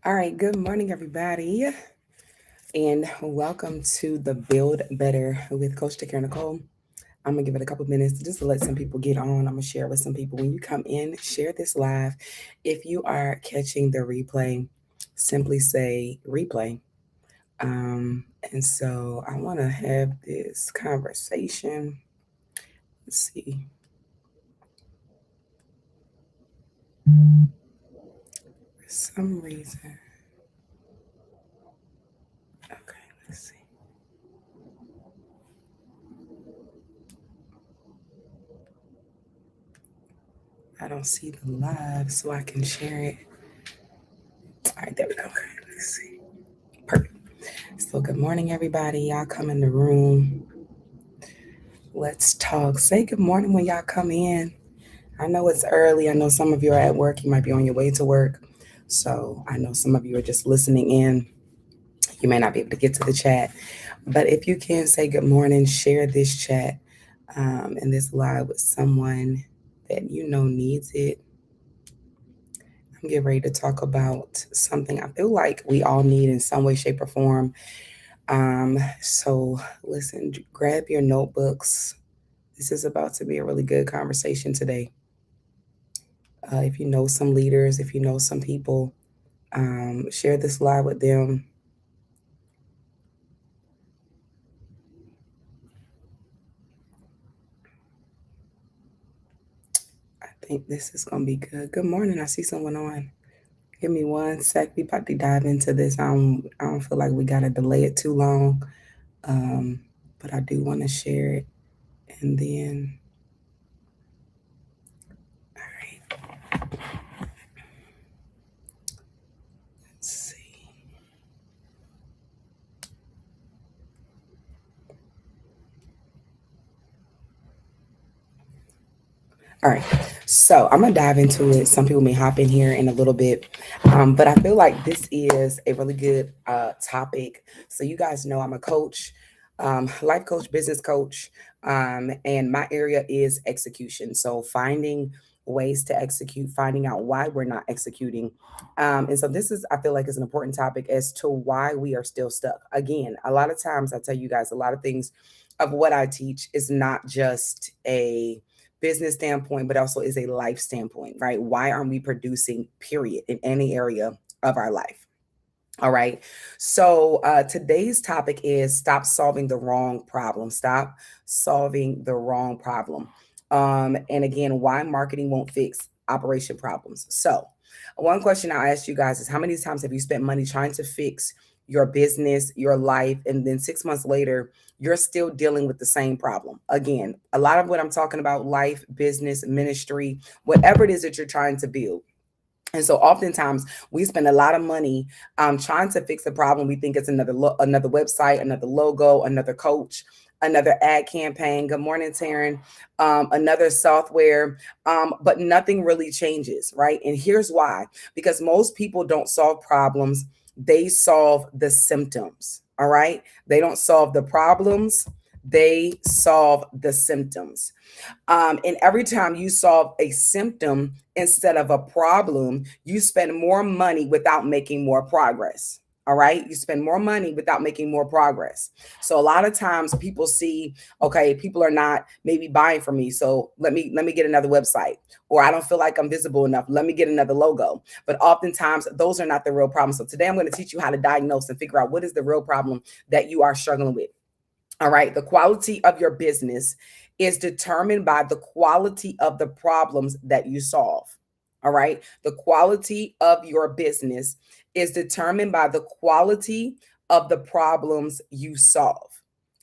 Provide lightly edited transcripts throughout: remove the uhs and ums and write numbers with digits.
All right, good morning, everybody, and welcome to the Build Better with Coach Takara Nicole. I'm gonna give it a couple minutes just to let some people get on. I'm gonna share with some people. When you come in, share this live. If you are catching the replay, simply say replay. And so I want to have this conversation. Let's see. For some reason, okay. Let's see. I don't see the live, so I can share it. All right, there we go. Okay, let's see. Perfect. So, good morning, everybody. Y'all come in the room. Let's talk. Say good morning when y'all come in. I know it's early. I know some of you are at work. You might be on your way to work. So, I know some of you are just listening in. You may not be able to get to the chat. But if you can say good morning, share this chat and this live with someone that you know needs it. I'm getting ready to talk about something I feel like we all need in some way, shape, or form. So listen, grab your notebooks. This is about to be a really good conversation today. If you know some leaders, if you know some people, share this live with them. I think this is gonna be good. Good morning. I see someone on. Give me one sec. We about to dive into this. I don't feel like we gotta delay it too long. Um, but I do want to share it. And then, all right, let's see. All right. So I'm gonna dive into it. Some people may hop in here in a little bit, but I feel like this is a really good topic. So you guys know I'm a coach, life coach, business coach, and my area is execution. So finding ways to execute, finding out why we're not executing, and so this is I feel like is an important topic as to why we are still stuck. Again, a lot of times I tell you guys a lot of things of what I teach is not just a business standpoint, but also is a life standpoint, right? Why aren't we producing, period, in any area of our life? All right. So today's topic is stop solving the wrong problem. Stop solving the wrong problem. And again, why marketing won't fix operation problems. So, one question I'll ask you guys is how many times have you spent money trying to fix your business, your life, and then 6 months later, you're still dealing with the same problem? Again, a lot of what I'm talking about life, business, ministry, whatever it is that you're trying to build. And so oftentimes we spend a lot of money trying to fix a problem. We think it's another website, another logo, another coach, another ad campaign. Good morning, Taryn. Another software, but nothing really changes, right? And here's why: because most people don't solve problems; they solve the symptoms. All right, they don't solve the problems; they solve the symptoms. And every time you solve a symptom instead of a problem, you spend more money without making more progress. All right. You spend more money without making more progress. So a lot of times people see, okay, people are not maybe buying from me. So let me get another website. Or I don't feel like I'm visible enough. Let me get another logo. But oftentimes those are not the real problem. So today I'm going to teach you how to diagnose and figure out what is the real problem that you are struggling with. All right. The quality of your business is determined by the quality of the problems that you solve. All right. The quality of your business is determined by the quality of the problems you solve.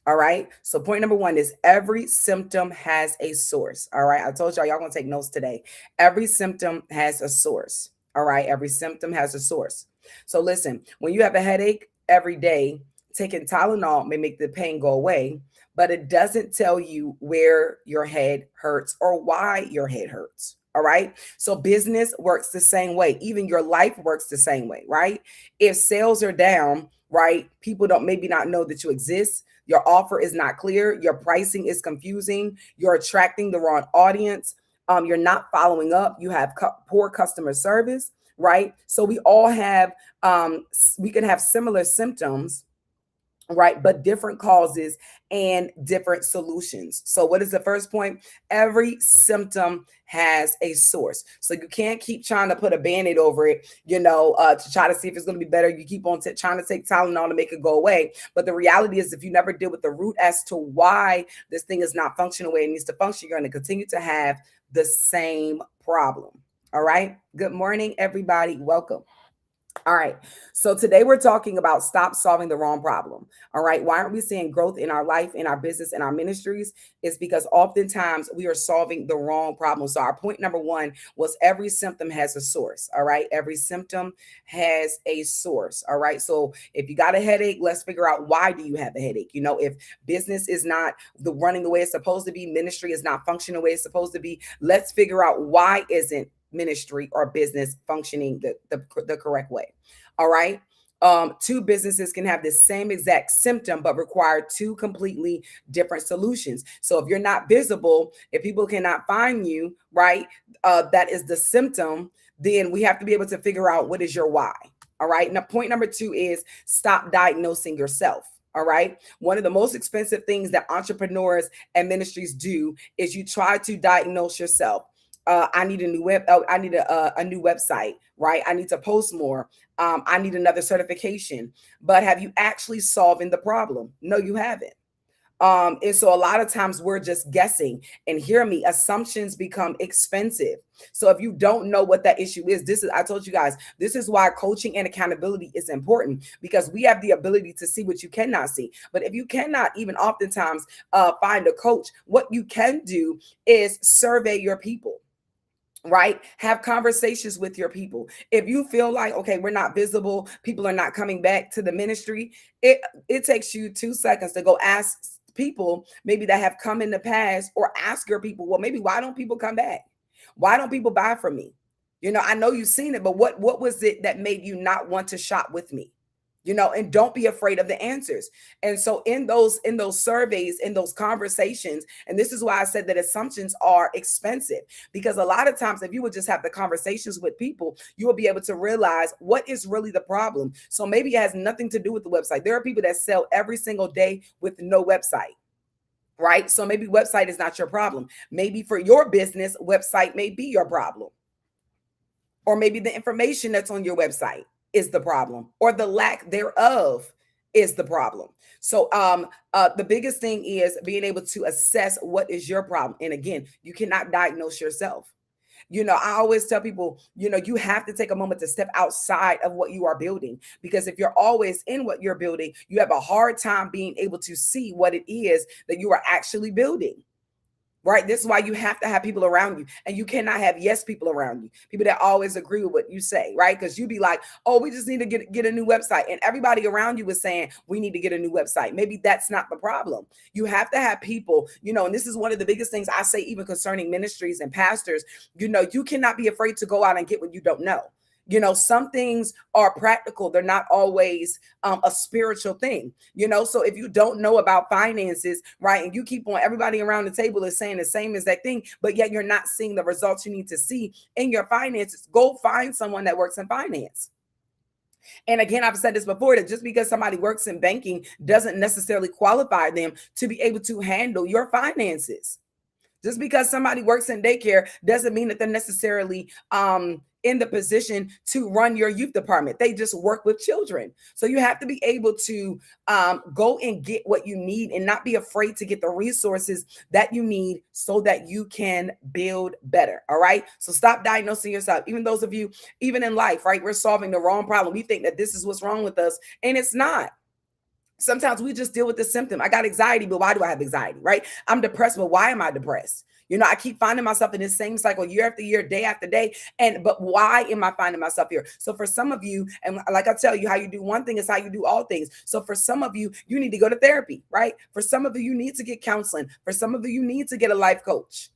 All right. So, point number one is every symptom has a source. All right. I told y'all going to take notes today. Every symptom has a source. All right. Every symptom has a source. So, listen, when you have a headache every day, taking Tylenol may make the pain go away, but it doesn't tell you where your head hurts or why your head hurts. All right. So business works the same way. Even your life works the same way, right? If sales are down, right, people don't maybe not know that you exist. Your offer is not clear. Your pricing is confusing. You're attracting the wrong audience. You're not following up. You have poor customer service, right? So we all have, we can have similar symptoms, right? But different causes and different solutions. So, what is the first point? Every symptom has a source. So, you can't keep trying to put a band aid over it, to try to see if it's going to be better. You keep on trying to take Tylenol to make it go away. But the reality is, if you never deal with the root as to why this thing is not functioning the way it needs to function, you're going to continue to have the same problem. All right. Good morning, everybody. Welcome. All right. So today we're talking about stop solving the wrong problem. All right. Why aren't we seeing growth in our life, in our business, in our ministries? It's because oftentimes we are solving the wrong problem. So our point number one was every symptom has a source. All right. Every symptom has a source. All right. So if you got a headache, let's figure out why do you have a headache? If business is not running the way it's supposed to be, ministry is not functioning the way it's supposed to be, let's figure out why isn't ministry or business functioning the correct way. All right. Two businesses can have the same exact symptom but require two completely different solutions. So if you're not visible, if people cannot find you, right, that is the symptom. Then we have to be able to figure out what is your why. All right. Now, point number two is stop diagnosing yourself. All right. One of the most expensive things that entrepreneurs and ministries do is you try to diagnose yourself. I need a new I need a new website, right? I need to post more. I need another certification. But have you actually solving the problem? No, you haven't. And so a lot of times we're just guessing. And hear me, assumptions become expensive. So if you don't know what that issue is, I told you guys, this is why coaching and accountability is important, because we have the ability to see what you cannot see. But if you cannot even oftentimes find a coach, what you can do is survey your people, right? Have conversations with your people. If you feel like, okay, we're not visible, people are not coming back to the ministry, it takes you 2 seconds to go ask people maybe that have come in the past, or ask your people, well, maybe why don't people come back? Why don't people buy from me? I know you've seen it, but what was it that made you not want to shop with me? And don't be afraid of the answers. And so in those surveys, in those conversations, and this is why I said that assumptions are expensive, because a lot of times if you would just have the conversations with people, you will be able to realize what is really the problem. So maybe it has nothing to do with the website. There are people that sell every single day with no website, right? So maybe website is not your problem. Maybe for your business, website may be your problem. Or maybe the information that's on your website is the problem, or the lack thereof is the problem. So the biggest thing is being able to assess what is your problem. And again, you cannot diagnose yourself. I always tell people, you have to take a moment to step outside of what you are building, because if you're always in what you're building, you have a hard time being able to see what it is that you are actually building. Right. This is why you have to have people around you, and you cannot have yes people around you, people that always agree with what you say. Right. Because you be like, oh, we just need to get a new website. And everybody around you is saying we need to get a new website. Maybe that's not the problem. You have to have people, and this is one of the biggest things I say, even concerning ministries and pastors. You cannot be afraid to go out and get what you don't know. Some things are practical. They're not always a spiritual thing, so if you don't know about finances, right, and you keep on, everybody around the table is saying the same exact thing, but yet you're not seeing the results you need to see in your finances, go find someone that works in finance. And again, I've said this before, that just because somebody works in banking doesn't necessarily qualify them to be able to handle your finances. Just because somebody works in daycare doesn't mean that they're necessarily in the position to run your youth department. They just work with children. So you have to be able to go and get what you need, and not be afraid to get the resources that you need so that you can build better. All right. So stop diagnosing yourself. Even those of you, even in life, right, we're solving the wrong problem. We think that this is what's wrong with us, and it's not. Sometimes we just deal with the symptom. I got anxiety, but why do I have anxiety, right? I'm depressed, but why am I depressed? I keep finding myself in this same cycle year after year, day after day. But why am I finding myself here? So for some of you, and like I tell you, how you do one thing is how you do all things. So for some of you, you need to go to therapy, right? For some of you, you need to get counseling. For some of you, you need to get a life coach.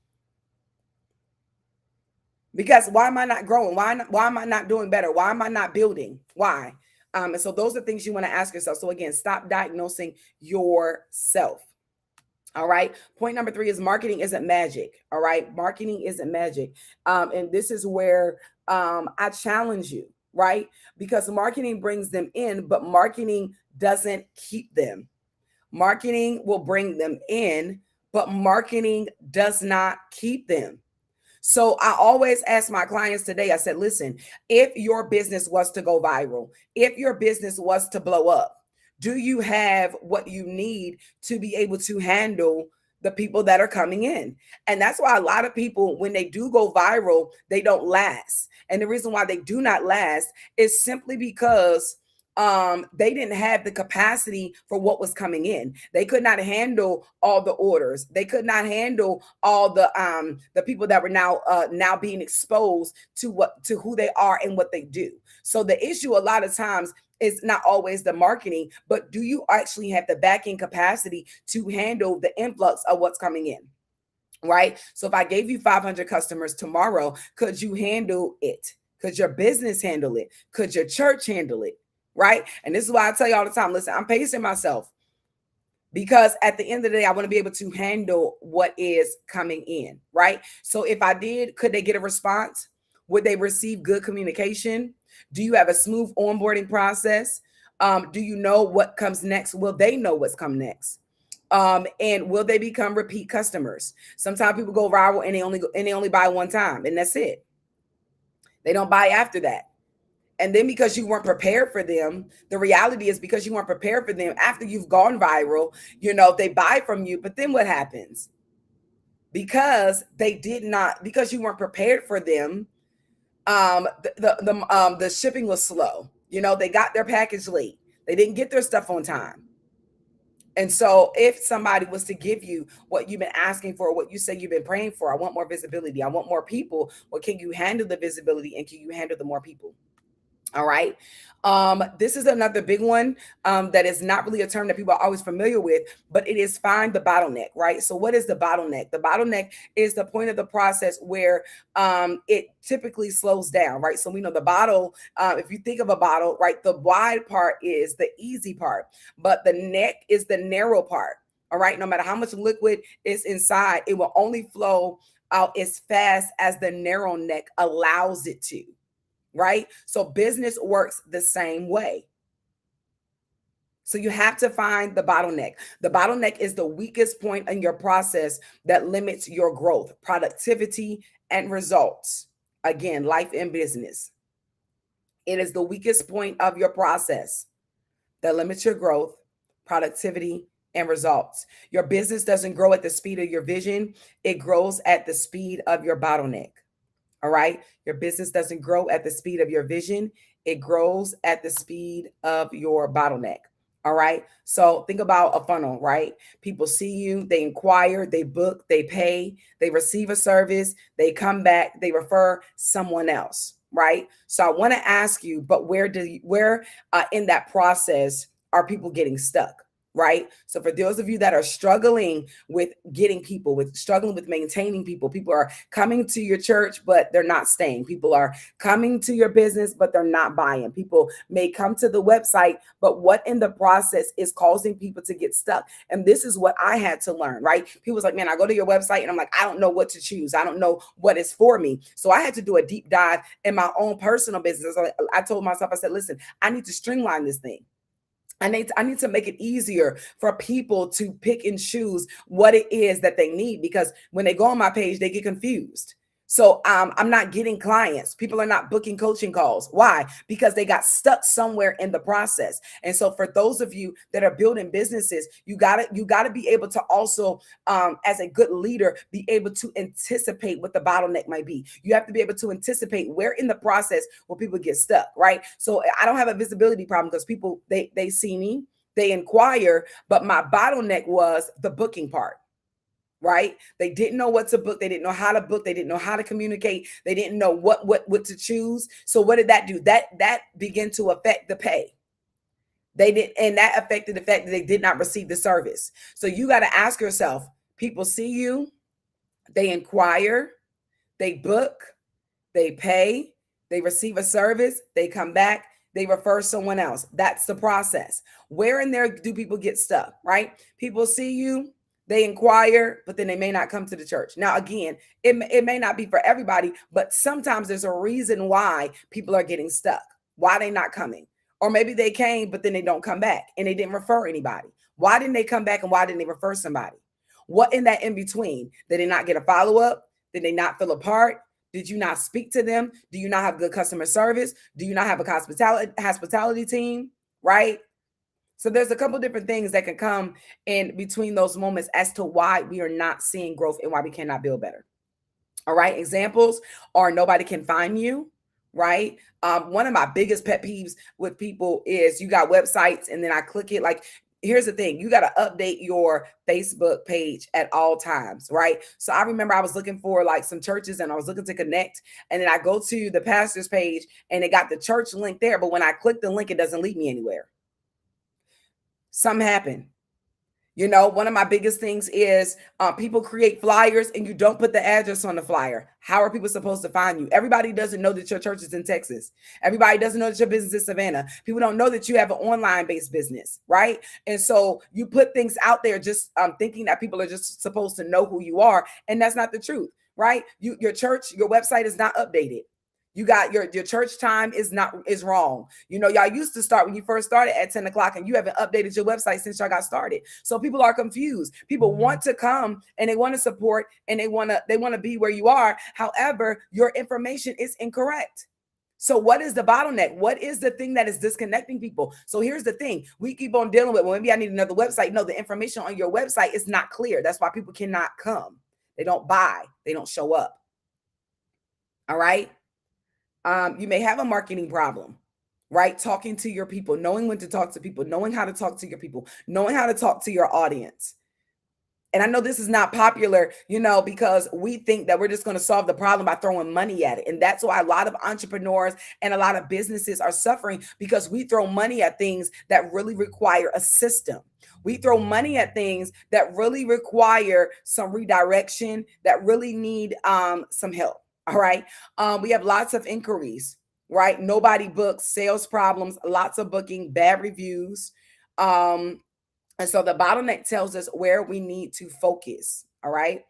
Because why am I not growing? Why am I not doing better? Why am I not building? Why? And so those are things you want to ask yourself. So again, stop diagnosing yourself. All right. Point number 3 is marketing isn't magic. All right. Marketing isn't magic. And this is where I challenge you, right? Because marketing brings them in, but marketing doesn't keep them. Marketing will bring them in, but marketing does not keep them. So I always ask my clients today, I said, listen, if your business was to go viral, if your business was to blow up, do you have what you need to be able to handle the people that are coming in? And that's why a lot of people, when they do go viral, they don't last. And the reason why they do not last is simply because they didn't have the capacity for what was coming in. They could not handle all the orders. They could not handle all the people that were now being exposed to who they are and what they do. So the issue a lot of times is not always the marketing, but do you actually have the backing capacity to handle the influx of what's coming in? Right? So if I gave you 500 customers tomorrow, could you handle it? Could your business handle it? Could your church handle it? Right? And this is why I tell you all the time, listen, I'm pacing myself because at the end of the day, I want to be able to handle what is coming in, right? So if I did, could they get a response? Would they receive good communication? Do you have a smooth onboarding process? Do you know what comes next? Will they know what's come next? And will they become repeat customers? Sometimes people go viral and they only buy one time, and that's it. They don't buy after that. And then because you weren't prepared for them, the reality is because you weren't prepared for them after you've gone viral, they buy from you. But then what happens? Because they did not, because you weren't prepared for them, the shipping was slow. They got their package late. They didn't get their stuff on time. And so if somebody was to give you what you've been asking for, what you say you've been praying for, I want more visibility, I want more people. Well, can you handle the visibility and can you handle the more people? All right. This is another big one that is not really a term that people are always familiar with, but it is find the bottleneck, right? So what is the bottleneck? The bottleneck is the point of the process where it typically slows down, right? So we know the bottle, if you think of a bottle, right, the wide part is the easy part, but the neck is the narrow part. All right. No matter how much liquid is inside, it will only flow out as fast as the narrow neck allows it to. Right? So business works the same way. So you have to find the bottleneck. The bottleneck is the weakest point in your process that limits your growth, productivity, and results. Again, life and business. It is the weakest point of your process that limits your growth, productivity, and results. Your business doesn't grow at the speed of your vision, it grows at the speed of your bottleneck. All right. Your business doesn't grow at the speed of your vision. It grows at the speed of your bottleneck. All right. So think about a funnel, right? People see you, they inquire, they book, they pay, they receive a service, they come back, they refer someone else, right? So I want to ask you, but where in that process are people getting stuck? Right. So for those of you that are struggling with getting people, with struggling with maintaining people, people are coming to your church, but they're not staying. People are coming to your business, but they're not buying. People may come to the website, but what in the process is causing people to get stuck? And this is what I had to learn, right? People was like, man, I go to your website and I'm like, I don't know what to choose. I don't know what is for me. So I had to do a deep dive in my own personal business. I told myself, I said, listen, I need to streamline this thing. I need to make it easier for people to pick and choose what it is that they need, because when they go on my page, they get confused. So I'm not getting clients. People are not booking coaching calls. Why? Because they got stuck somewhere in the process. And so for those of you that are building businesses, you gotta be able to also, as a good leader, be able to anticipate what the bottleneck might be. You have to be able to anticipate where in the process will people get stuck, right? So I don't have a visibility problem because people they see me, they inquire, but my bottleneck was the booking part. Right? They didn't know what to book. They didn't know how to book. They didn't know how to communicate. They didn't know what to choose. So what did that do? That began to affect the pay. They did, and that affected the fact that they did not receive the service. So you got to ask yourself, people see you, they inquire, they book, they pay, they receive a service, they come back, they refer someone else. That's the process. Where in there do people get stuck, right? People see you, They inquire, but then they may not come to the church. Now, again, it may not be for everybody, but sometimes there's a reason why people are getting stuck, why they not coming. Or maybe they came, but then they don't come back and they didn't refer anybody. Why didn't they come back and why didn't they refer somebody? What in that in between? Did they not get a follow up? Did they not feel a part? Did you not speak to them? Do you not have good customer service? Do you not have a hospitality team? Right? So there's a couple different things that can come in between those moments as to why we are not seeing growth and why we cannot build better. All right. Examples are nobody can find you. Right. One of my biggest pet peeves with people is you got websites and then I click it. Like, here's the thing, you got to update your Facebook page at all times. Right. So I remember I was looking for like some churches and I was looking to connect. And then I go to the pastor's page and it got the church link there. But when I click the link, it doesn't lead me anywhere. Something happened. You know, one of my biggest things is people create flyers and you don't put the address on the flyer. How are people supposed to find you? Everybody doesn't know that your church is in Texas. Everybody doesn't know that your business is Savannah. People don't know that you have an online based business, right? And so you put things out there just thinking that people are just supposed to know who you are. And that's not the truth, right? Your church, your website is not updated. You got your church time is wrong. You know, y'all used to start when you first started at 10 o'clock and you haven't updated your website since y'all got started. So people are confused. People want to come and they want to support and they want to be where you are. However, your information is incorrect. So what is the bottleneck? What is the thing that is disconnecting people? So here's the thing. We keep on dealing with, well, maybe I need another website. No, the information on your website is not clear. That's why people cannot come. They don't buy. They don't show up. All right. You may have a marketing problem, right? Talking to your people, knowing when to talk to people, knowing how to talk to your people, knowing how to talk to your audience. And I know this is not popular, you know, because we think that we're just going to solve the problem by throwing money at it. And that's why a lot of entrepreneurs and a lot of businesses are suffering because we throw money at things that really require a system. We throw money at things that really require some redirection, that really need some help. All right. We have lots of inquiries, right? Nobody books, sales problems, lots of booking, bad reviews. And so the bottleneck tells us where we need to focus. All right.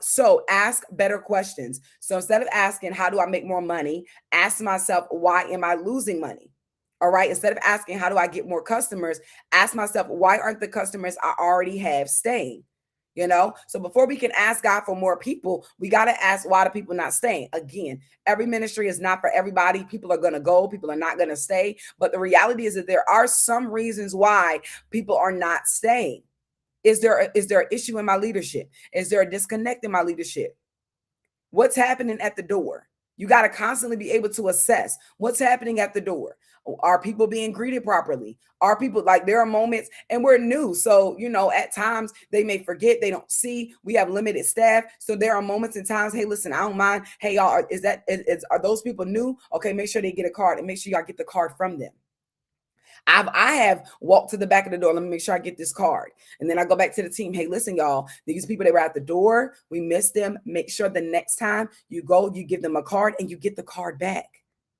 So ask better questions. So instead of asking, how do I make more money? Ask myself, why am I losing money? All right. Instead of asking, how do I get more customers? Ask myself, why aren't the customers I already have staying? You know, so before we can ask God for more people, we got to ask, why do people not staying? Again, every ministry is not for everybody. People are going to go, people are not going to stay. But the reality is that there are some reasons why people are not staying. Is there an issue in my leadership? Is there a disconnect in my leadership? What's happening at the door? You got to constantly be able to assess what's happening at the door. Are people being greeted properly? Are people, like, there are moments, and we're new. So, you know, at times they may forget, they don't see, we have limited staff. So there are moments and times, hey, listen, I don't mind. Hey, y'all, are those people new? Okay, make sure they get a card and make sure y'all get the card from them. I have walked to the back of the door. Let me make sure I get this card. And then I go back to the team. Hey, listen, y'all, these people that were at the door, we missed them. Make sure the next time you go, you give them a card and you get the card back.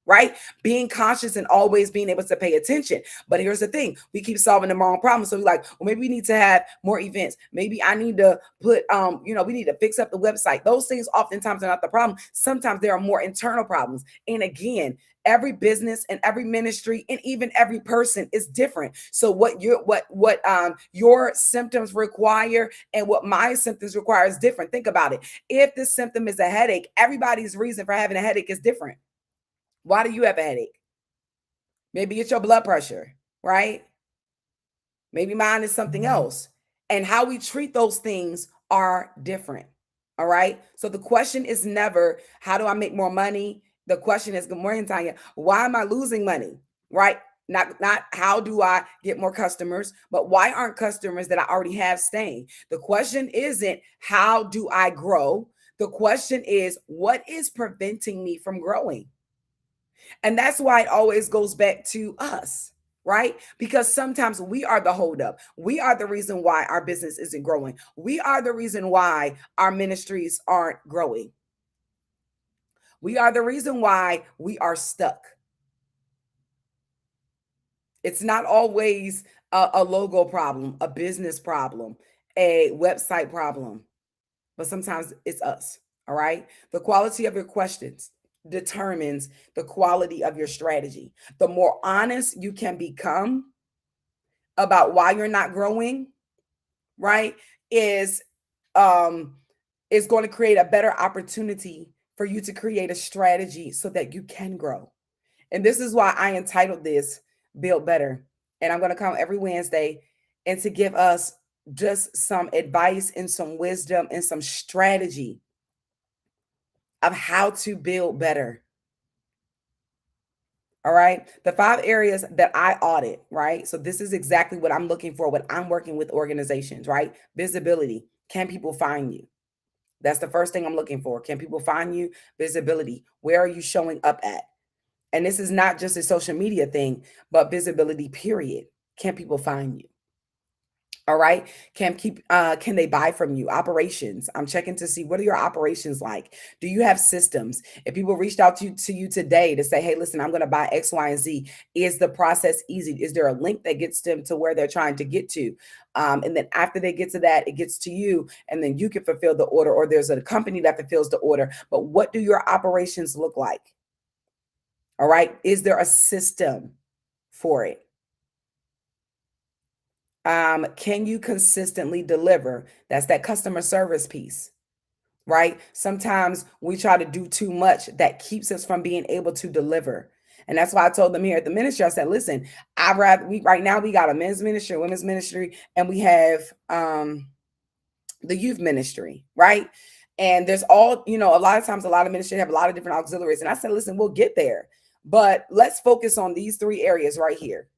Right? Being conscious and always being able to pay attention. But here's the thing, we keep solving the wrong problem. So we're like, well, maybe we need to have more events. Maybe I need to put, we need to fix up the website. Those things oftentimes are not the problem. Sometimes there are more internal problems. And again, every business and every ministry and even every person is different. So what your symptoms require and what my symptoms require is different. Think about it. If the symptom is a headache, everybody's reason for having a headache is different. Why do you have a headache? Maybe it's your blood pressure, right? Maybe mine is something else. And how we treat those things are different. All right. So the question is never, how do I make more money? The question is, good morning, Tanya. Why am I losing money? Right? Not how do I get more customers, but why aren't customers that I already have staying? The question isn't, how do I grow? The question is, what is preventing me from growing? And that's why it always goes back to us, right? Because sometimes we are the holdup. We are the reason why our business isn't growing. We are the reason why our ministries aren't growing. We are the reason why we are stuck. It's not always a logo problem, a business problem. a website problem, but sometimes it's us. All right. The quality of your questions determines the quality of your strategy. The more honest you can become about why you're not growing, right, is um is going to create a better opportunity for you to create a strategy so that you can grow. And this is why I entitled this Build Better. And I'm going to come every Wednesday and to give us just some advice and some wisdom and some strategy of how to build better. All right. The 5 areas that I audit, right? So this is exactly what I'm looking for when I'm working with organizations, right? Visibility. Can people find you? That's the first thing I'm looking for. Can people find you? Visibility. Where are you showing up at? And this is not just a social media thing, but visibility, period. Can people find you? All right. Can they buy from you? Operations. I'm checking to see, what are your operations like? Do you have systems? If people reached out to you today to say, hey, listen, I'm going to buy X, Y, and Z, is the process easy? Is there a link that gets them to where they're trying to get to? And then after they get to that, it gets to you, and then you can fulfill the order, or there's a company that fulfills the order. But what do your operations look like? All right. Is there a system for it? Can you consistently deliver? That's that customer service piece, right? Sometimes we try to do too much that keeps us from being able to deliver. And that's why I told them here at the ministry, I said, listen, we right now we got a men's ministry, a women's ministry, and we have the youth ministry, right? And there's all, a lot of times a lot of ministry have a lot of different auxiliaries. And I said, listen, we'll get there. But let's focus on these 3 areas right here,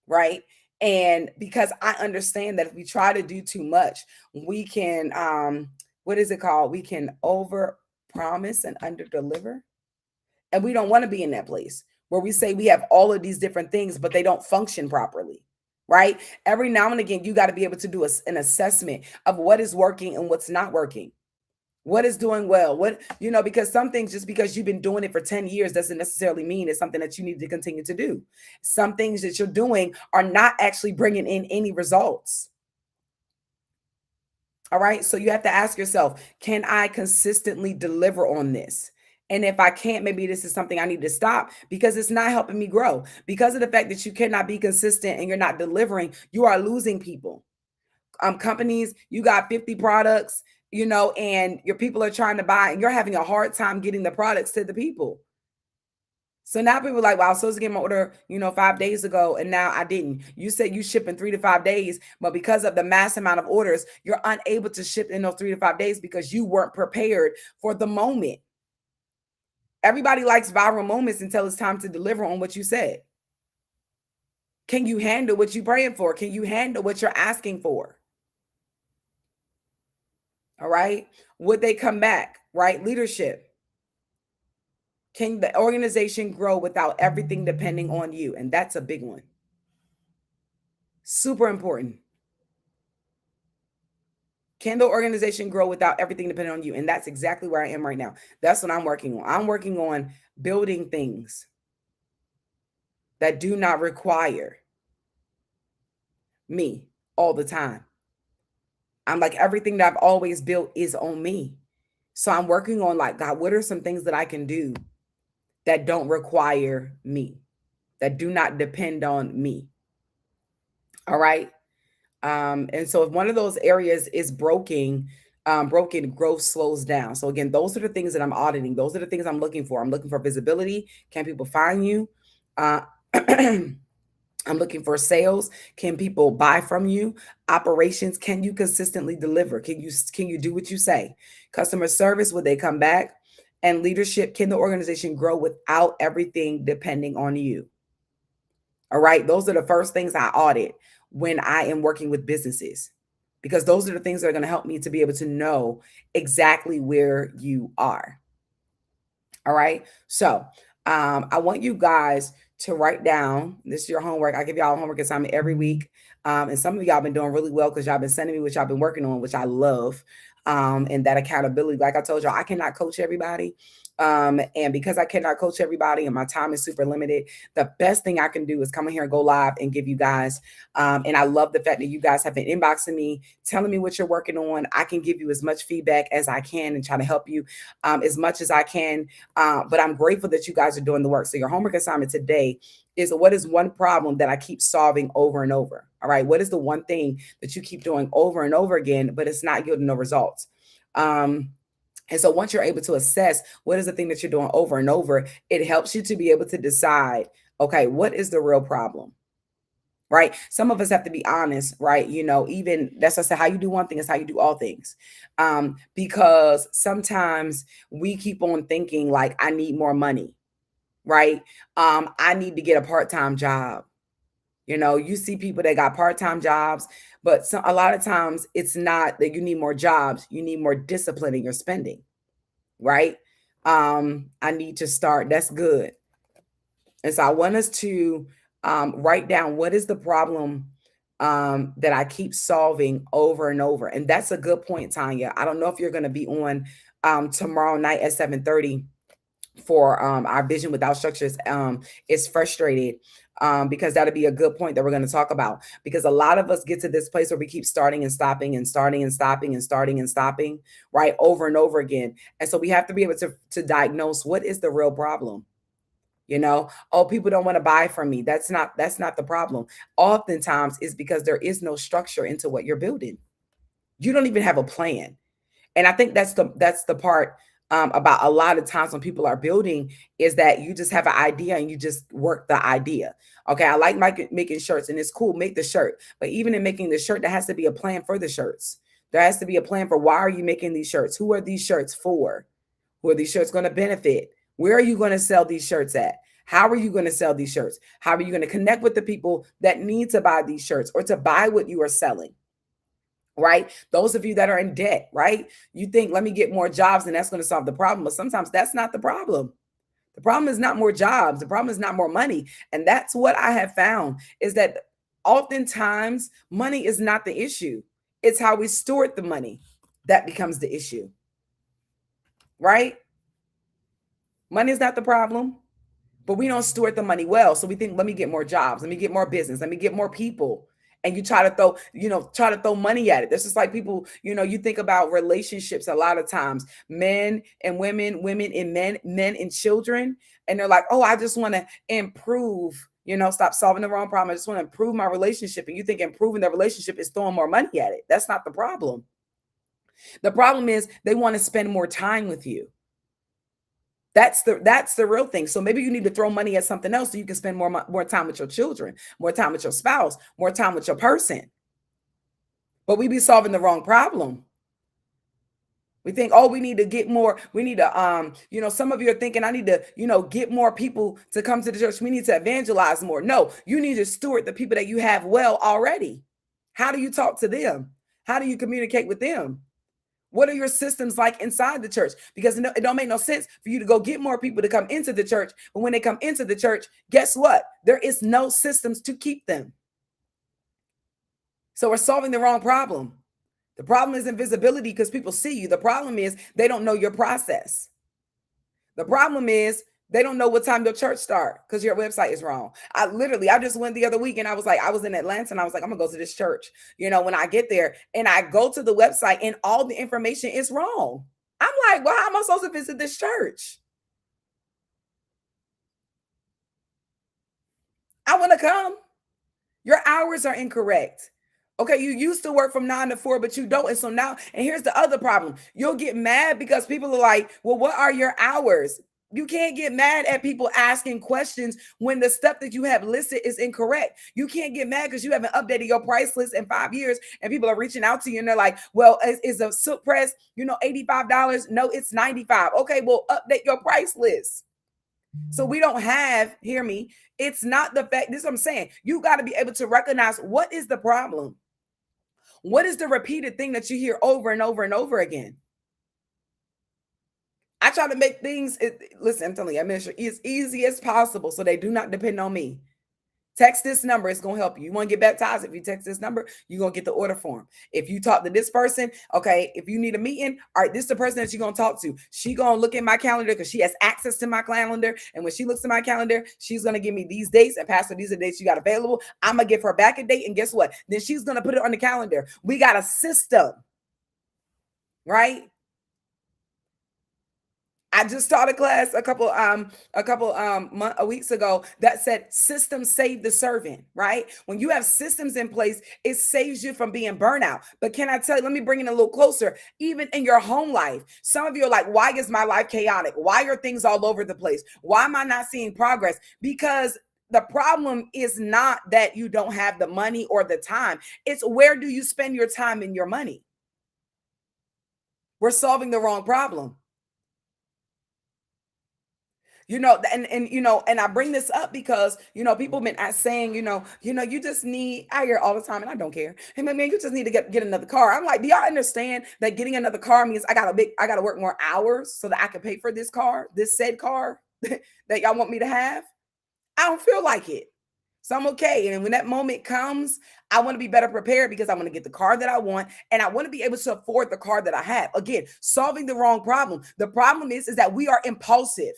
right? And because I understand that if we try to do too much, we can what is it called? We can over promise and under deliver. And we don't want to be in that place where we say we have all of these different things, but they don't function properly. Right? Every now and again, you got to be able to do an assessment of what is working and what's not working. What is doing well? Because some things, just because you've been doing it for 10 years doesn't necessarily mean it's something that you need to continue to do. Some things that you're doing are not actually bringing in any results. All right. So you have to ask yourself, can I consistently deliver on this? And if I can't, maybe this is something I need to stop because it's not helping me grow. Because of the fact that you cannot be consistent and you're not delivering, you are losing people. Companies, you got 50 products, and your people are trying to buy, and you're having a hard time getting the products to the people. So now people are like, well, I was supposed to get my order, 5 days ago, and now I didn't. You said you ship in 3 to 5 days, but because of the mass amount of orders, you're unable to ship in those 3 to 5 days because you weren't prepared for the moment. Everybody likes viral moments until it's time to deliver on what you said. Can you handle what you're praying for? Can you handle what you're asking for? All right. Would they come back? Right? Leadership. Can the organization grow without everything depending on you? And that's a big one. Super important. Can the organization grow without everything depending on you? And that's exactly where I am right now. That's what I'm working on. I'm working on building things that do not require me all the time. I'm like, everything that I've always built is on me. So I'm working on, like, God, what are some things that I can do that don't require me, that do not depend on me? All right. And so if one of those areas is broken, growth slows down. So again, those are the things that I'm auditing. Those are the things I'm looking for. I'm looking for visibility. Can people find you? Uh, I'm looking for sales. Can people buy from you? Operations. Can you consistently deliver? Can you do what you say? Customer service. Will they come back? And leadership. Can the organization grow without everything depending on you? All right. Those are the first things I audit when I am working with businesses, because those are the things that are going to help me to be able to know exactly where you are. All right. So I want you guys to write down, this is your homework. I give y'all a homework assignment every week. And some of y'all been doing really well because y'all been sending me what y'all been working on, which I love. and that accountability. Like I told y'all, I cannot coach everybody. And because I cannot coach everybody and my time is super limited, the best thing I can do is come in here and go live and give you guys. And I love the fact that you guys have been inboxing me, telling me what you're working on. I can give you as much feedback as I can and try to help you as much as I can. But I'm grateful that you guys are doing the work. So your homework assignment today is, what is one problem that I keep solving over and over? All right. What is the one thing that you keep doing over and over again, but it's not yielding no results? And so once you're able to assess what is the thing that you're doing over and over, it helps you to be able to decide, okay, what is the real problem? Right? Some of us have to be honest, right? You know, even that's what I said, how you do one thing is how you do all things. Because sometimes we keep on thinking like, I need more money, right? I need to get a part-time job. You know, you see people that got part-time jobs, but a lot of times it's not that you need more jobs, you need more discipline in your spending, right? I need to start. That's good. And so I want us to write down, what is the problem that I keep solving over and over. And that's a good point, Tanya. I don't know if you're going to be on tomorrow night at 7:30 for our vision without structures is frustrated, because that'll be a good point that we're going to talk about, because a lot of us get to this place where we keep starting and stopping and starting and stopping and starting and stopping, right, over and over again. And so we have to be able to diagnose what is the real problem. You know, oh, people don't want to buy from me. That's not the problem. Oftentimes it's because there is no structure into what you're building. You don't even have a plan. And I think that's the part about a lot of times when people are building, is that you just have an idea and you just work the idea. Okay, I like making shirts and it's cool, make the shirt. But even in making the shirt, there has to be a plan for the shirts. There has to be a plan for, why are you making these shirts? Who are these shirts for? Who are these shirts going to benefit? Where are you going to sell these shirts at? How are you going to sell these shirts? How are you going to connect with the people that need to buy these shirts or to buy what you are selling? Right? Those of you that are in debt, right? You think, let me get more jobs and that's going to solve the problem. But sometimes that's not the problem. The problem is not more jobs. The problem is not more money. And that's what I have found, is that oftentimes money is not the issue. It's how we steward the money that becomes the issue. Right? Money is not the problem, but we don't steward the money well. So we think, let me get more jobs. Let me get more business. Let me get more people. And you try to throw money at it. This is like people, you think about relationships a lot of times, men and women, women and men and children. And they're like, oh, I just want to improve, stop solving the wrong problem. I just want to improve my relationship. And you think improving the relationship is throwing more money at it. That's not the problem. The problem is they want to spend more time with you. That's the real thing. So maybe you need to throw money at something else so you can spend more time with your children, more time with your spouse, more time with your person. But we be solving the wrong problem. We think, oh, we need to get more. We need to, some of you are thinking, I need to, get more people to come to the church. We need to evangelize more. No, you need to steward the people that you have well already. How do you talk to them? How do you communicate with them? What are your systems like inside the church? Because it don't make no sense for you to go get more people to come into the church. But when they come into the church, guess what? There is no systems to keep them. So we're solving the wrong problem. The problem is invisibility because people see you. The problem is they don't know your process. The problem is they don't know what time your church start because your website is wrong. I just went the other week and I was in Atlanta and I was like, I'm gonna go to this church. When I get there and I go to the website and all the information is wrong. I'm like, well, how am I supposed to visit this church? I want to come. Your hours are incorrect. Okay, you used to work from 9 to 4, but you don't. And so now, and here's the other problem. You'll get mad because people are like, well, what are your hours? You can't get mad at people asking questions when the stuff that you have listed is incorrect. You can't get mad because you haven't updated your price list in 5 years and people are reaching out to you and they're like, well, is a silk press, $85? No, it's $95. Okay, well, update your price list. So we don't have, hear me, it's not the fact, this is what I'm saying. You got to be able to recognize what is the problem. What is the repeated thing that you hear over and over and over again? I try to make things, listen, I'm telling you, I mean, as easy as possible so they do not depend on me. Text this number, it's gonna help you. You want to get baptized? If you text this number, you're gonna get the order form. If you talk to this person, okay, if you need a meeting, all right, this is the person that you're gonna talk to. She gonna look at my calendar because she has access to my calendar. And when she looks at my calendar, she's gonna give me these dates. And Pastor, these are the dates you got available. I'm gonna give her back a date, and guess what? Then she's gonna put it on the calendar. We got a system, right? I just taught a class a weeks ago that said systems save the servant, right? When you have systems in place, it saves you from being burnout. But can I tell you, let me bring it a little closer, even in your home life. Some of you are like, why is my life chaotic? Why are things all over the place? Why am I not seeing progress? Because the problem is not that you don't have the money or the time. It's where do you spend your time and your money? We're solving the wrong problem. And I bring this up because people been saying, you just need. I hear all the time, and I don't care. Hey man, you just need to get another car. I'm like, do y'all understand that getting another car means I gotta work more hours so that I can pay for this said car that y'all want me to have? I don't feel like it. So I'm okay. And when that moment comes, I want to be better prepared because I want to get the car that I want, and I want to be able to afford the car that I have. Again, solving the wrong problem. The problem is that we are impulsive.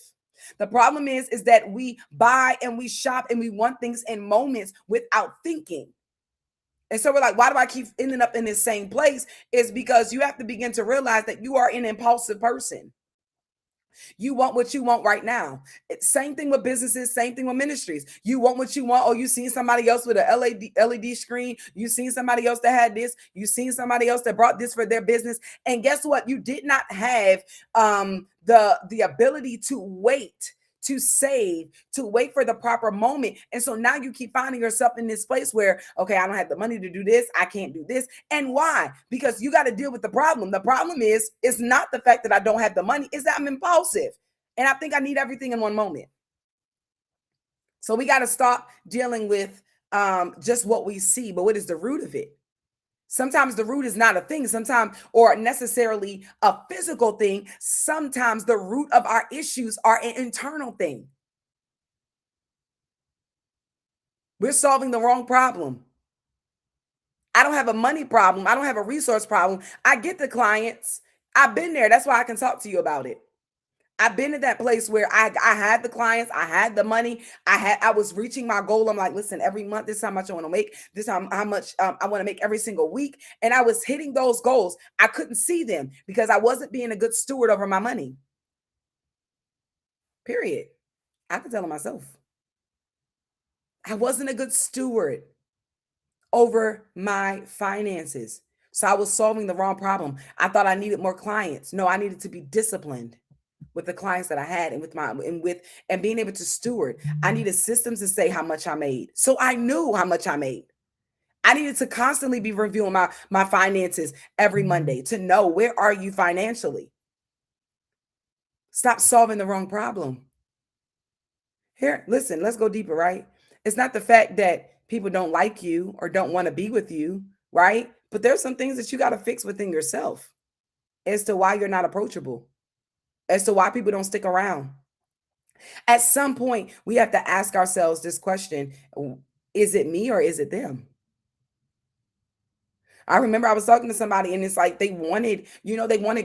The problem is that we buy and we shop and we want things in moments without thinking. And so we're like, why do I keep ending up in this same place? It's because you have to begin to realize that you are an impulsive person. You want what you want right now. Same thing with businesses, same thing with ministries. You want what you want. Oh, you seen somebody else with a LED screen. You seen somebody else that had this. You seen somebody else that brought this for their business. And guess what? You did not have the ability to wait, to save, to wait for the proper moment. And so now you keep finding yourself in this place where, okay, I don't have the money to do this. I can't do this. And why? Because you got to deal with the problem. The problem is, it's not the fact that I don't have the money, it's that I'm impulsive. And I think I need everything in one moment. So we got to stop dealing with just what we see, but what is the root of it? Sometimes the root is not a thing, sometimes, or necessarily a physical thing. Sometimes the root of our issues are an internal thing. We're solving the wrong problem. I don't have a money problem. I don't have a resource problem. I get the clients. I've been there. That's why I can talk to you about it. I've been in that place where I had the clients, I had the money, I was reaching my goal. I'm like, listen, every month this is how much I want to make, this how much I want to make every single week, and I was hitting those goals. I couldn't see them because I wasn't being a good steward over my money. Period. I can tell it myself. I wasn't a good steward over my finances. So I was solving the wrong problem. I thought I needed more clients. No, I needed to be disciplined with the clients that I had and and being able to steward. I needed systems to say how much I made. So I knew how much I made. I needed to constantly be reviewing my finances every Monday to know, where are you financially? Stop solving the wrong problem. Here, listen, let's go deeper, right? It's not the fact that people don't like you or don't want to be with you, right? But there's some things that you got to fix within yourself as to why you're not approachable, as to why people don't stick around. At some point, we have to ask ourselves this question: is it me or is it them? I remember I was talking to somebody, and it's like they wanted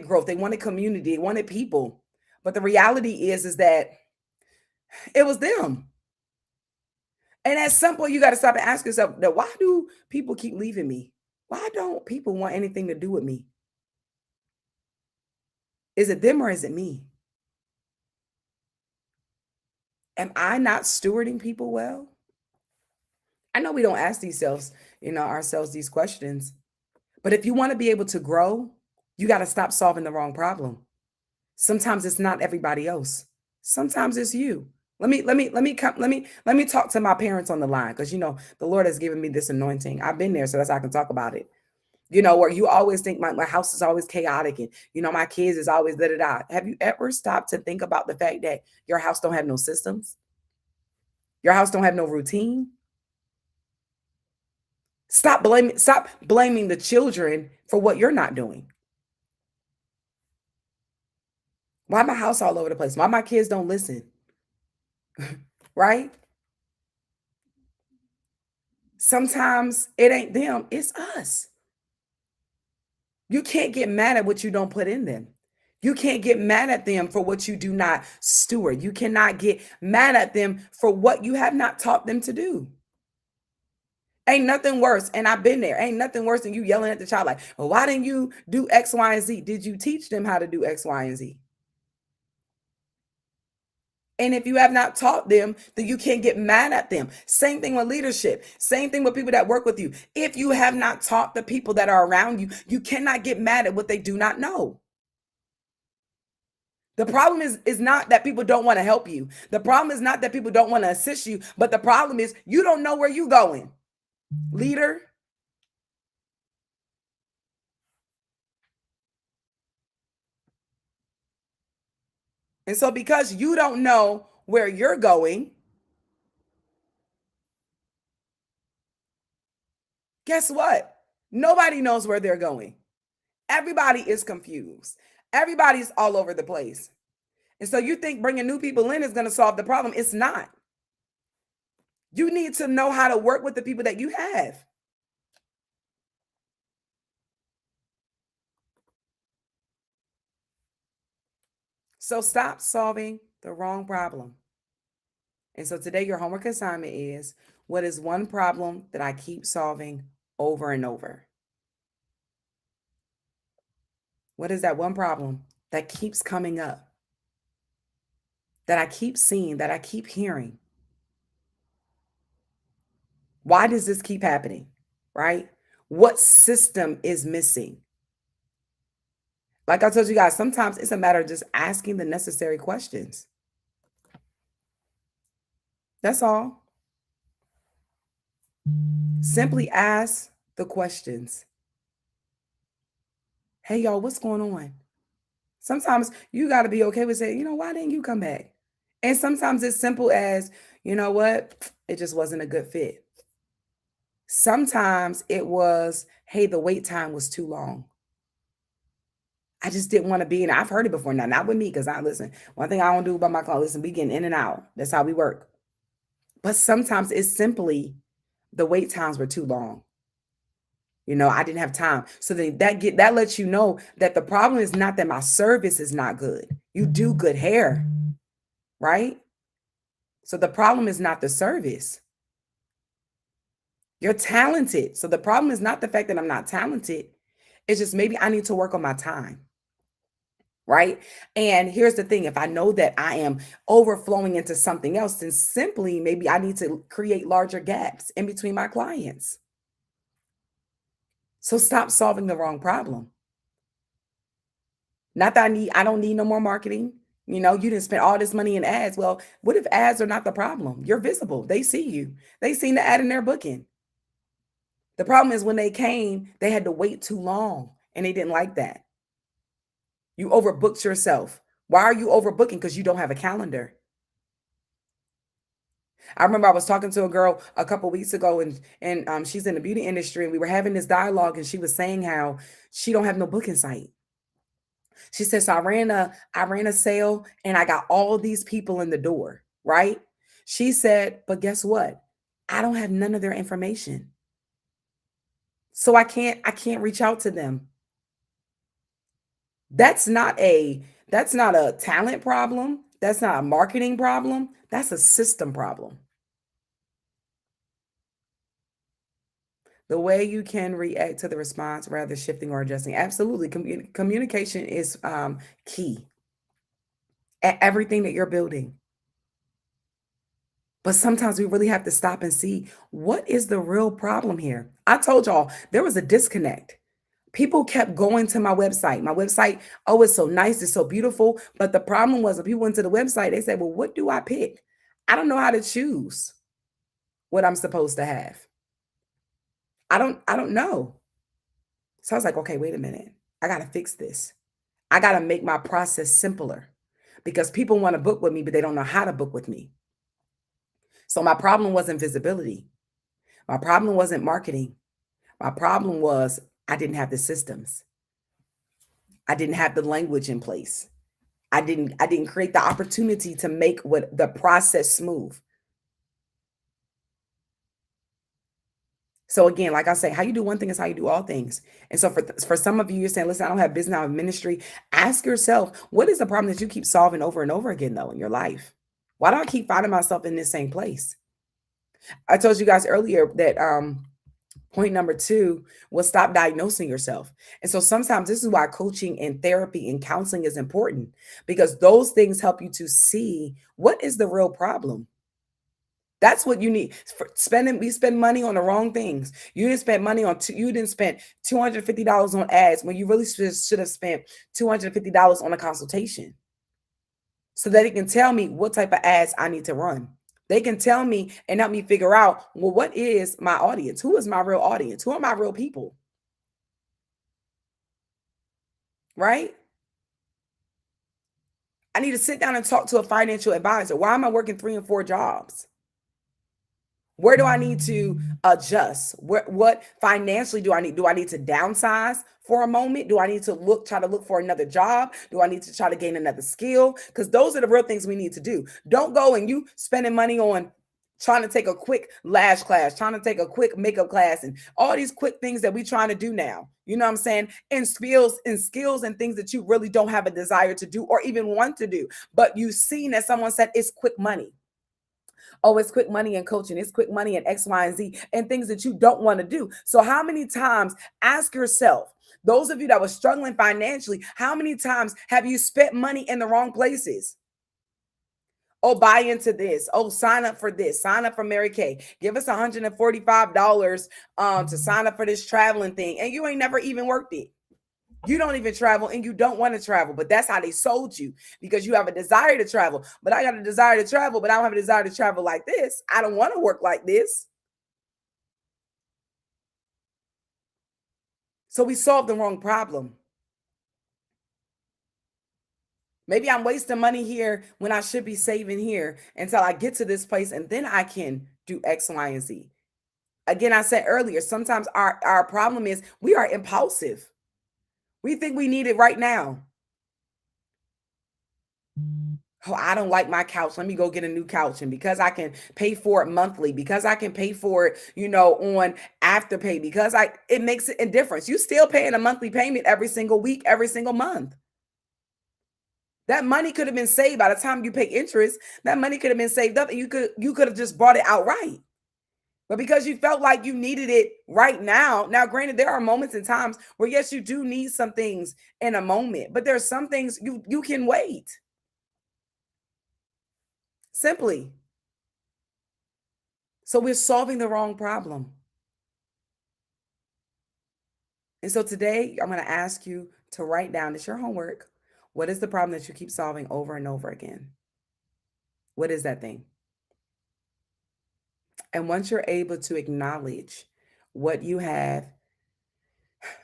growth, they wanted community, they wanted people. But the reality is that it was them. And at some point, you got to stop and ask yourself that, why do people keep leaving me? Why don't people want anything to do with me? Is it them or is it me? Am I not stewarding people well? I know we don't ask ourselves these questions, but if you want to be able to grow, you got to stop solving the wrong problem. Sometimes it's not everybody else. Sometimes it's you. Let me talk to my parents on the line, because the Lord has given me this anointing. I've been there, so that's how I can talk about it. Where you always think my house is always chaotic, and my kids is always da da da. Have you ever stopped to think about the fact that your house don't have no systems? Your house don't have no routine? Stop blaming the children for what you're not doing. Why my house all over the place? Why my kids don't listen? Right? Sometimes it ain't them, it's us. You can't get mad at what you don't put in them. You can't get mad at them for what you do not steward. You cannot get mad at them for what you have not taught them to do. Ain't nothing worse, and I've been there. Ain't nothing worse than you yelling at the child like, well, why didn't you do X, Y, and Z? Did you teach them how to do X, Y, and Z? And if you have not taught them, then you can't get mad at them. Same thing with leadership. Same thing with people that work with you. If you have not taught the people that are around you, you cannot get mad at what they do not know. The problem is not that people don't want to help you. The problem is not that people don't want to assist you, but the problem is you don't know where you're going. Leader. And so because you don't know where you're going, guess what? Nobody knows where they're going. Everybody is confused. Everybody's all over the place. And so you think bringing new people in is going to solve the problem. It's not. You need to know how to work with the people that you have. So stop solving the wrong problem. And so today, your homework assignment is, what is one problem that I keep solving over and over? What is that one problem that keeps coming up, that I keep seeing, that I keep hearing? Why does this keep happening? Right? What system is missing? Like I told you guys, sometimes it's a matter of just asking the necessary questions. That's all. Simply ask the questions. Hey, y'all, what's going on? Sometimes you got to be okay with saying, why didn't you come back? And sometimes it's simple as, you know what? It just wasn't a good fit. Sometimes it was, hey, the wait time was too long. I just didn't want to be in. I've heard it before. Now, not with me, because I listen. One thing I don't do about my clients, listen, we getting in and out. That's how we work. But sometimes it's simply the wait times were too long. I didn't have time. So then that lets you know that the problem is not that my service is not good. You do good hair, right? So the problem is not the service. You're talented. So the problem is not the fact that I'm not talented. It's just maybe I need to work on my time. Right. And here's the thing, if I know that I am overflowing into something else, then simply maybe I need to create larger gaps in between my clients. So stop solving the wrong problem. Not that I don't need no more marketing. You didn't spend all this money in ads. Well, what if ads are not the problem? You're visible. They see you. They seen the ad in their booking. The problem is when they came, they had to wait too long and they didn't like that. You overbooked yourself. Why are you overbooking? Because you don't have a calendar. I remember I was talking to a girl a couple weeks ago, and she's in the beauty industry, and we were having this dialogue, and she was saying how she don't have no booking site. She says, so I ran a sale and I got all these people in the door, right? She said, but guess what? I don't have none of their information. So I can't reach out to them. That's not a talent problem. That's not a marketing problem. That's a system problem. The way you can react to the response rather shifting or adjusting. Absolutely. Communication is key at everything that you're building. But sometimes we really have to stop and see what is the real problem here. I told y'all there was a disconnect. People kept going to my website. My website, oh, it's so nice, it's so beautiful. But the problem was when people went to the website, they said, well, what do I pick? I don't know how to choose what I'm supposed to have. I don't know. So I was like, okay, wait a minute. I got to fix this. I got to make my process simpler because people want to book with me, but they don't know how to book with me. So my problem wasn't visibility. My problem wasn't marketing. My problem was I didn't have the systems. I didn't have the language in place. I didn't create the opportunity to make what the process smooth. So again, like I say, how you do one thing is how you do all things. And so for some of you, you're saying, listen, I don't have business, I have ministry. Ask yourself, what is the problem that you keep solving over and over again, though, in your life? Why do I keep finding myself in this same place? I told you guys earlier that point number two was stop diagnosing yourself. And so sometimes this is why coaching and therapy and counseling is important, because those things help you to see what is the real problem. That's what you need. We spend money on the wrong things. You didn't spend money on you didn't spend $250 on ads when you really should have spent $250 on a consultation, so that it can tell me what type of ads I need to run. They can tell me and help me figure out, well, what is my audience? Who is my real audience? Who are my real people? Right? I need to sit down and talk to a financial advisor. Why am I working 3 and 4 jobs? Where do I need to adjust? What financially do I need? Do I need to downsize for a moment? Do I need to try to look for another job? Do I need to try to gain another skill? Because those are the real things we need to do. Don't go and you spending money on trying to take a quick lash class, trying to take a quick makeup class, and all these quick things that we trying to do now. You know what I'm saying? And skills and things that you really don't have a desire to do or even want to do. But you've seen that someone said it's quick money. Oh, it's quick money in coaching. It's quick money in X, Y, and Z, and things that you don't want to do. So, how many times, ask yourself, those of you that were struggling financially, how many times have you spent money in the wrong places? Oh, buy into this. Oh, sign up for this. Sign up for Mary Kay. Give us $145 to sign up for this traveling thing. And you ain't never even worked it. You don't even travel and you don't want to travel, but that's how they sold you, because you have a desire to travel. But I got a desire to travel, but I don't have a desire to travel like this. I don't want to work like this. So we solved the wrong problem. Maybe I'm wasting money here when I should be saving here until I get to this place, and then I can do X, Y, and Z. Again, I said earlier, sometimes our problem is we are impulsive. We think we need it right now. Oh, I don't like my couch. Let me go get a new couch. And because I can pay for it monthly, because I can pay for it, on afterpay, because it makes a difference. You still paying a monthly payment every single week, every single month. That money could have been saved by the time you pay interest. That money could have been saved up, and you could have just bought it outright. But because you felt like you needed it right now. Now, granted, there are moments and times where yes, you do need some things in a moment, but there's some things you can wait. Simply. So we're solving the wrong problem. And so today I'm going to ask you to write down, it's your homework. What is the problem that you keep solving over and over again? What is that thing? And once you're able to acknowledge what you have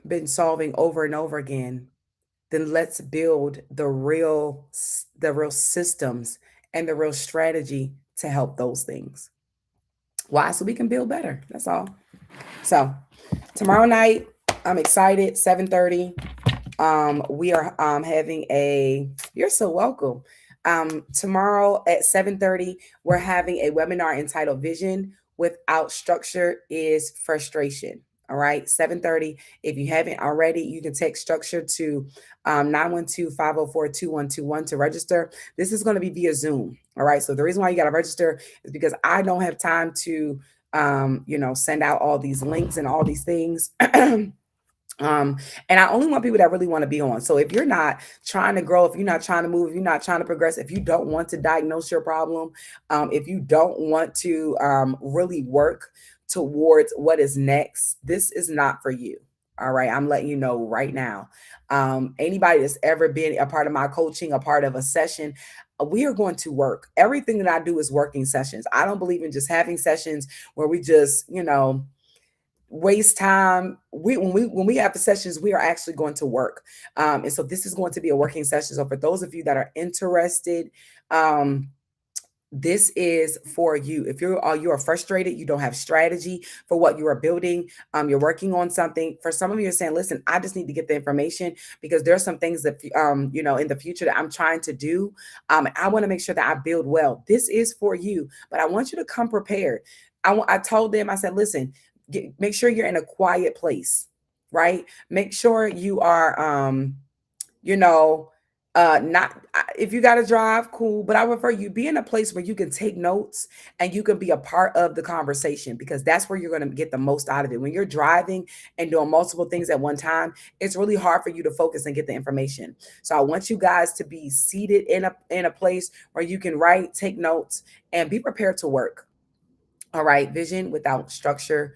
been solving over and over again, then let's build the real systems and the real strategy to help those things. Why? So we can build better. That's all. So tomorrow night, I'm excited. 7:30. We are having you're so welcome. Tomorrow at 7:30, we're having a webinar entitled Vision Without Structure is Frustration. All right, 7:30. If you haven't already, you can text structure to 912-504-2121 to register. This is going to be via Zoom. All right. So the reason why you got to register is because I don't have time to send out all these links and all these things. And I only want people that really want to be on. So if you're not trying to grow, if you're not trying to move, if you're not trying to progress, if you don't want to diagnose your problem, if you don't want to really work towards what is next, this is not for you. All right. I'm letting you know right now. Anybody that's ever been a part of my coaching, a part of a session, we are going to work. Everything that I do is working sessions. I don't believe in just having sessions where we just, waste time. When we have the sessions, we are actually going to work. And so this is going to be a working session. So for those of you that are interested, this is for you. If you are frustrated, you don't have strategy for what you are building, you're working on something. For some of you are saying, listen, I just need to get the information because there are some things that in the future that I'm trying to do. I want to make sure that I build well. This is for you, but I want you to come prepared. I told them, I said, listen, make sure you're in a quiet place, right? Make sure you are you know, not if you got to drive, cool, but I prefer you be in a place where you can take notes and you can be a part of the conversation, because that's where you're going to get the most out of it. When you're driving and doing multiple things at one time, it's really hard for you to focus and get the information. So I want you guys to be seated in a place where you can write, take notes, and be prepared to work. All right, vision without structure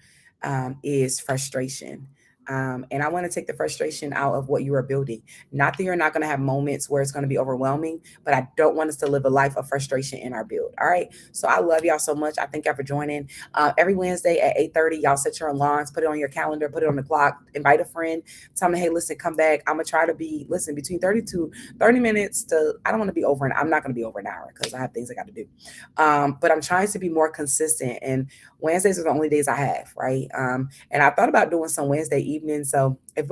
is frustration. And I want to take the frustration out of what you are building. Not that you're not going to have moments where it's going to be overwhelming, but I don't want us to live a life of frustration in our build. All right. So I love y'all so much. I thank y'all for joining. Every Wednesday at 8:30, y'all set your alarms, put it on your calendar, put it on the clock, invite a friend, tell them, hey, listen, come back. I'm going to try to be, listen, between 30 to 30 minutes to, I don't want to be over, and I'm not going to be over an hour because I have things I got to do. But I'm trying to be more consistent. And Wednesdays are the only days I have, right? And I thought about doing some Wednesday evenings. So if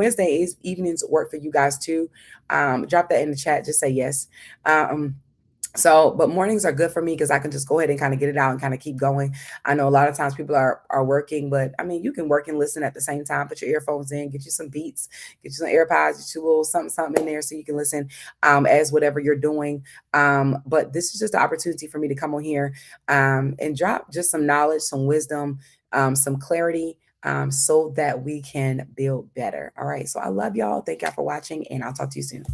evenings work for you guys too, drop that in the chat. Just say yes. Um, but mornings are good for me because I can just go ahead and kind of get it out and kind of keep going. I know a lot of times people are working, but I mean, you can work and listen at the same time. Put your earphones in, get you some beats, get you some AirPods, get you a little something in there so you can listen as whatever you're doing. But this is just an opportunity for me to come on here and drop just some knowledge, some wisdom, some clarity. So that we can build better. All right. So I love y'all. Thank y'all for watching, and I'll talk to you soon.